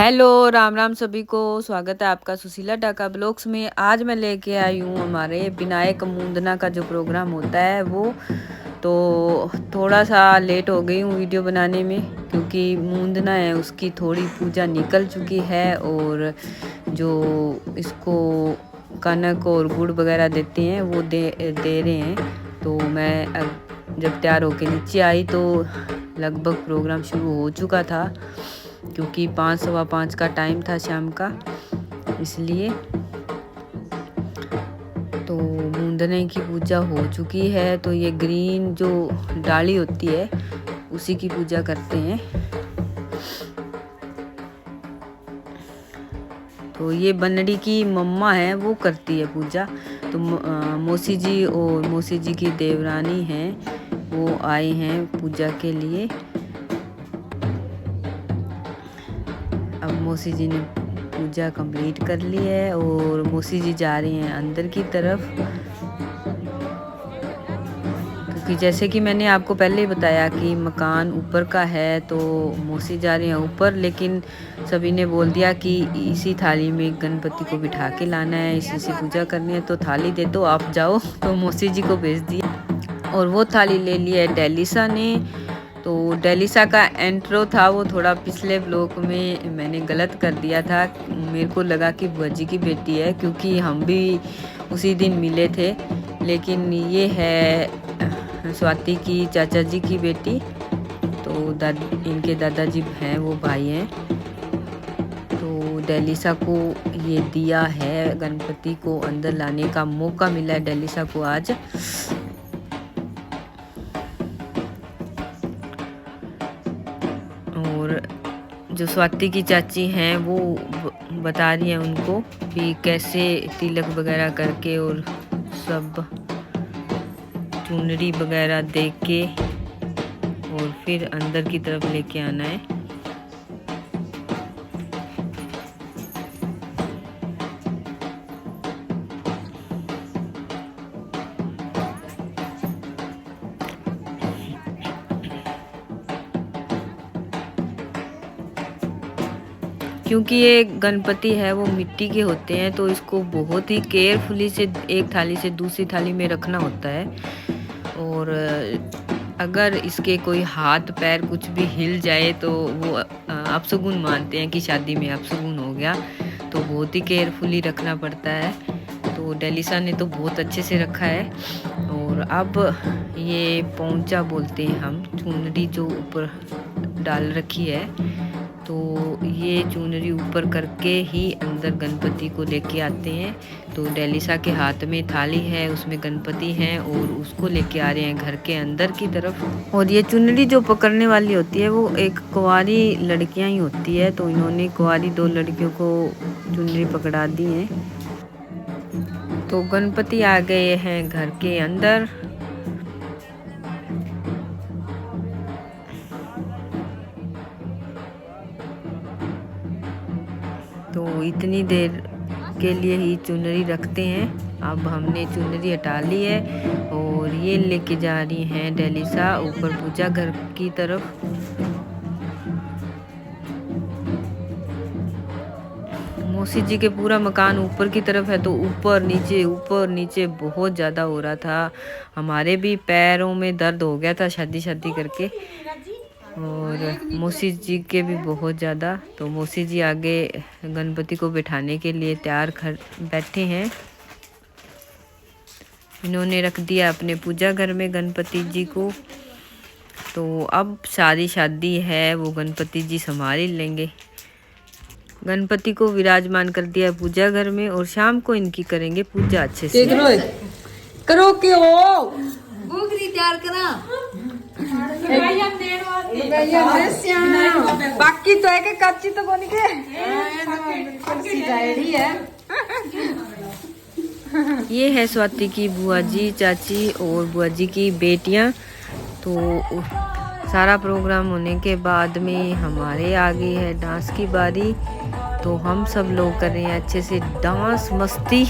Hello, Ram Ram सभी को। स्वागत है आपका सुशीला टाका ब्लॉग्स में। आज मैं लेके आई हूँ हमारे विनायक मूंदना का जो प्रोग्राम होता है वो। तो थोड़ा सा लेट हो गई हूँ वीडियो बनाने में, क्योंकि मूंदना है उसकी थोड़ी पूजा निकल चुकी है और जो इसको कनक और गुड़ वगैरह देते हैं वो दे रहे हैं। तो मैं अब जब तैयार होके नीचे आई तो लगभग प्रोग्राम शुरू हो चुका था, क्योंकि 5 सवा 5 का टाइम था शाम का, इसलिए। तो मूंदने की पूजा हो चुकी है। तो ये ग्रीन जो डाली होती है उसी की पूजा करते हैं। तो ये बनड़ी की मम्मा है वो करती है पूजा। तो मौसी जी और मौसी जी की देवरानी हैं, वो आए हैं पूजा के लिए। अब मौसी जी ने पूजा कंप्लीट कर ली है और मौसी जी जा रही हैं अंदर की तरफ, क्योंकि जैसे कि मैंने आपको पहले ही बताया कि मकान ऊपर का है, तो मौसी जा रही हैं ऊपर। लेकिन सभी ने बोल दिया कि इसी थाली में गणपति को बिठा के लाना है, इसी से पूजा करनी है, तो थाली दे दो, आप जाओ। तो मौसी जी को भेज दिया और वो थाली ले ली है डेलिसा ने। तो डेलिसा का एंट्रो था वो थोड़ा पिछले ब्लॉग में मैंने गलत कर दिया था। मेरे को लगा कि बुआ जी की बेटी है, क्योंकि हम भी उसी दिन मिले थे। लेकिन ये है स्वाति की चाचा जी की बेटी। तो इनके दादाजी हैं, वो भाई हैं। तो डेलिसा को ये दिया है, गणपति को अंदर लाने का मौका मिला है डेलिसा को आज। और जो स्वाति की चाची हैं वो बता रही हैं उनको कि कैसे तिलक वगैरह करके और सब चुनरी वगैरह दे के और फिर अंदर की तरफ लेके आना है। क्योंकि ये गणपति है वो मिट्टी के होते हैं, तो इसको बहुत ही केयरफुली से एक थाली से दूसरी थाली में रखना होता है। और अगर इसके कोई हाथ पैर कुछ भी हिल जाए तो वो अपशगुन मानते हैं कि शादी में अपशगुन हो गया। तो बहुत ही केयरफुली रखना पड़ता है। तो डेलिसा ने तो बहुत अच्छे से रखा है। और अब ये पौंचा बोलते हैं हम, चुनरी जो ऊपर डाल रखी है, तो ये चुनरी ऊपर करके ही अंदर गणपति को लेके आते हैं। तो डेलिसा के हाथ में थाली है, उसमें गणपति हैं और उसको लेके आ रहे हैं घर के अंदर की तरफ। और ये चुनरी जो पकड़ने वाली होती है वो एक कुंवारी लड़कियां ही होती है। तो इन्होंने कुंवारी 2 लड़कियों को चुनरी पकड़ा दी है। तो गणपति आ गए हैं घर के अंदर। तो इतनी देर के लिए ही चुनरी रखते हैं। अब हमने चुनरी हटा ली है और ये लेके जा रही हैं डेलिसा ऊपर पूजा घर की तरफ। मौसी जी के पूरा मकान ऊपर की तरफ है, तो ऊपर नीचे बहुत ज़्यादा हो रहा था। हमारे भी पैरों में दर्द हो गया था शादी करके, और मौसी जी के भी बहुत ज़्यादा। तो मौसी जी आगे गणपति को बिठाने के लिए तैयार बैठे हैं। इन्होंने रख दिया अपने पूजा घर में गणपति जी को। तो अब शादी है वो गणपति जी संभाल ही लेंगे। गणपति को विराजमान कर दिया पूजा घर में और शाम को इनकी करेंगे पूजा अच्छे से। करो क्यों तैयार करा बाकी तो है कि कच्ची तो कोनी के ये है स्वाति की बुआ जी, चाची और बुआ जी की बेटियां। तो सारा प्रोग्राम होने के बाद में हमारे आ गई है डांस की बारी। तो हम सब लोग कर रहे हैं अच्छे से डांस मस्ती।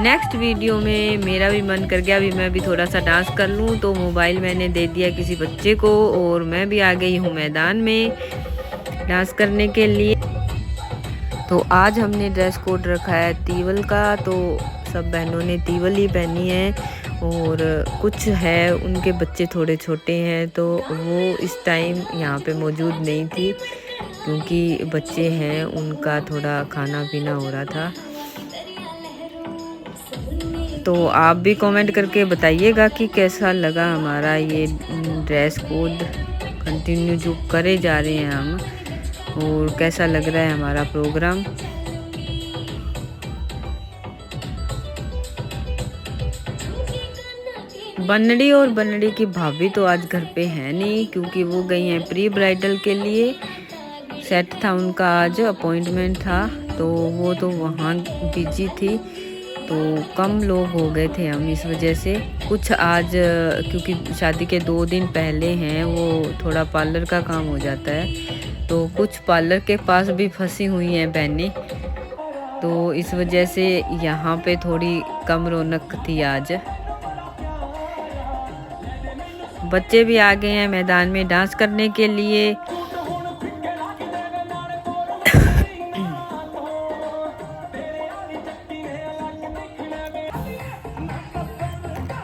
नेक्स्ट वीडियो में मेरा भी मन कर गया अभी मैं भी थोड़ा सा डांस कर लूँ, तो मोबाइल मैंने दे दिया किसी बच्चे को और मैं भी आ गई हूँ मैदान में डांस करने के लिए। तो आज हमने ड्रेस कोड रखा है तीवल का, तो सब बहनों ने तीवल ही पहनी है और कुछ है उनके बच्चे थोड़े छोटे हैं तो वो इस टाइम यहाँ पे मौजूद नहीं थी, क्योंकि बच्चे हैं उनका थोड़ा खाना पीना हो रहा था। तो आप भी कमेंट करके बताइएगा कि कैसा लगा हमारा ये ड्रेस कोड कंटिन्यू जो करे जा रहे हैं हम, और कैसा लग रहा है हमारा प्रोग्राम। बनड़ी और बनड़ी की भाभी तो आज घर पे है नहीं, क्योंकि वो गई हैं प्री ब्राइडल के लिए। सेट था उनका, आज अपॉइंटमेंट था, तो वो तो वहाँ बिजी थी, तो कम लोग हो गए थे हम इस वजह से। कुछ आज क्योंकि शादी के 2 दिन पहले हैं, वो थोड़ा पार्लर का काम हो जाता है, तो कुछ पार्लर के पास भी फंसी हुई हैं बहनें, तो इस वजह से यहाँ पे थोड़ी कम रौनक थी आज। बच्चे भी आ गए हैं मैदान में डांस करने के लिए।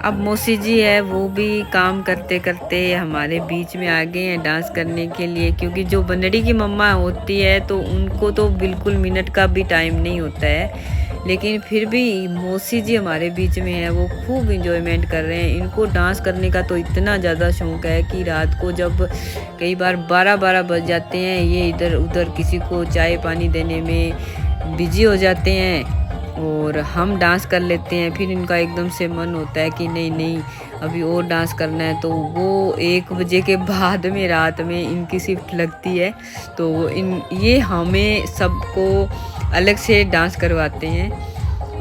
अब मौसी जी है वो भी काम करते करते हमारे बीच में आ गए हैं डांस करने के लिए, क्योंकि जो बनड़ी की मम्मा होती है तो उनको तो बिल्कुल मिनट का भी टाइम नहीं होता है, लेकिन फिर भी मौसी जी हमारे बीच में है, वो खूब इंजॉयमेंट कर रहे हैं। इनको डांस करने का तो इतना ज़्यादा शौक़ है कि रात को जब कई बार 12-12 बज जाते हैं, ये इधर उधर किसी को चाय पानी देने में बिजी हो जाते हैं और हम डांस कर लेते हैं। फिर इनका एकदम से मन होता है कि नहीं नहीं अभी और डांस करना है, तो वो 1 बजे के बाद में रात में इनकी शिफ्ट लगती है, तो ये हमें सबको अलग से डांस करवाते हैं।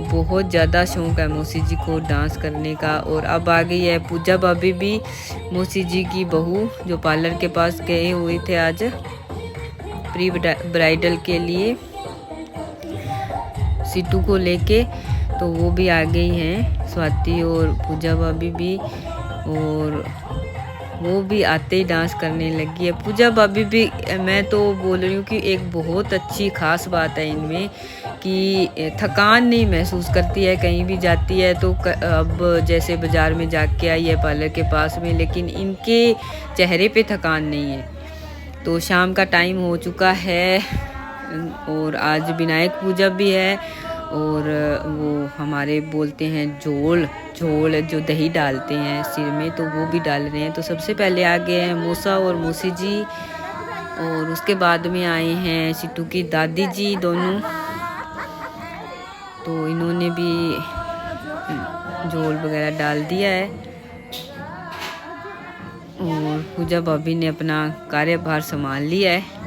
बहुत ज़्यादा शौक़ है मौसी जी को डांस करने का। और अब आ गई है पूजा भाभी भी, मौसी जी की बहू, जो पार्लर के पास गए हुए थे आज प्री ब्राइडल के लिए सिटू को लेके, तो वो भी आ गई हैं, स्वाति और पूजा भाभी भी, और वो भी आते ही डांस करने लगी है। पूजा भाभी भी, मैं तो बोल रही हूँ कि एक बहुत अच्छी ख़ास बात है इनमें कि थकान नहीं महसूस करती है, कहीं भी जाती है तो अब जैसे बाज़ार में जाके आई है पार्लर के पास में, लेकिन इनके चेहरे पे थकान नहीं है। तो शाम का टाइम हो चुका है और आज विनायक पूजा भी है, और वो हमारे बोलते हैं झोल जो दही डालते हैं सिर में, तो वो भी डाल रहे हैं। तो सबसे पहले आ गए हैं मौसा और मौसी जी, और उसके बाद में आए हैं सिट्टू की दादी जी दोनों, तो इन्होंने भी झोल वगैरह डाल दिया है। और पूजा भाभी ने अपना कार्यभार संभाल लिया है,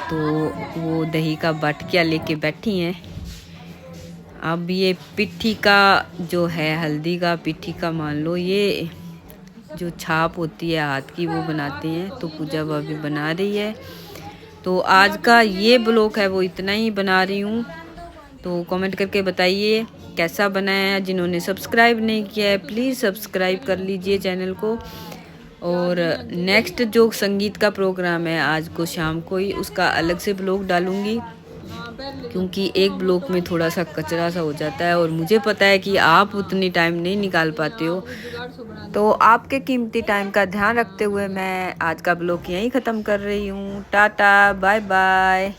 तो वो दही का बटकिया लेके बैठी हैं। अब ये पिट्ठी का जो है, हल्दी का पिट्ठी का मान लो, ये जो छाप होती है हाथ की वो बनाते हैं, तो पूजा भाभी बना रही है। तो आज का ये ब्लॉग है वो इतना ही बना रही हूँ, तो कमेंट करके बताइए कैसा बनाया है। जिन्होंने सब्सक्राइब नहीं किया है प्लीज़ सब्सक्राइब कर लीजिए चैनल को। और नेक्स्ट जो संगीत का प्रोग्राम है आज को शाम को ही, उसका अलग से ब्लॉग डालूंगी, क्योंकि एक ब्लॉग में थोड़ा सा कचरा सा हो जाता है, और मुझे पता है कि आप उतनी टाइम नहीं निकाल पाते हो, तो आपके कीमती टाइम का ध्यान रखते हुए मैं आज का ब्लॉग यहीं ख़त्म कर रही हूँ। Tata bye bye.